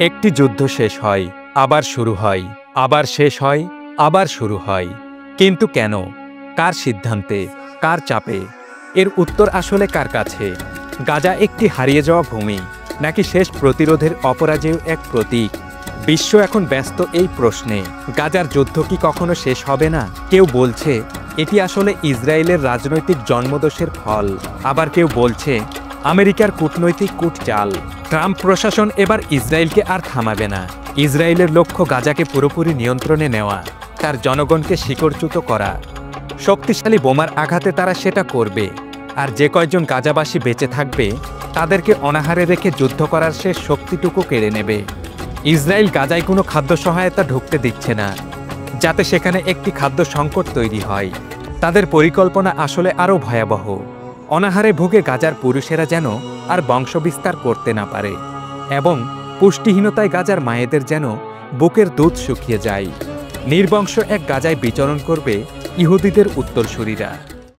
একটি যুদ্ধ শেষ হয়, আবার শুরু হয়, আবার শেষ হয়, আবার শুরু হয়। কিন্তু কেন? কার সিদ্ধান্তে? কার চাপে? এর উত্তর আসলে কার কাছে? গাজা একটি হারিয়ে যাওয়া ভূমি, নাকি শেষ প্রতিরোধের অপরাজেয় এক প্রতীক? বিশ্ব এখন ব্যস্ত এই প্রশ্নে, গাজার যুদ্ধ কি কখনো শেষ হবে না? কেউ বলছে এটি আসলে ইসরায়েলের রাজনৈতিক জন্মদোষের ফল, আবার কেউ বলছে আমেরিকার কূটনৈতিক কূটচাল। ট্রাম্প প্রশাসন এবার ইসরায়েলকে আর থামাবে না। ইসরায়েলের লক্ষ্য গাজাকে পুরোপুরি নিয়ন্ত্রণে নেওয়া, তার জনগণকে শিকড়চ্যুত করা। শক্তিশালী বোমার আঘাতে তারা সেটা করবে, আর যে কয়জন গাজাবাসী বেঁচে থাকবে তাদেরকে অনাহারে রেখে যুদ্ধ করার শেষ শক্তিটুকু কেড়ে নেবে। ইসরায়েল গাজায় কোনো খাদ্য সহায়তা ঢুকতে দিচ্ছে না, যাতে সেখানে একটি খাদ্য সংকট তৈরি হয়। তাদের পরিকল্পনা আসলে আরও ভয়াবহ। অনাহারে ভুগে গাজার পুরুষেরা যেন আর বংশবিস্তার করতে না পারে, এবং পুষ্টিহীনতায় গাজার মায়েদের যেন বুকের দুধ শুকিয়ে যায়। নির্বংশ এক গাজায় বিচরণ করবে ইহুদিদের উত্তরসূরিরা।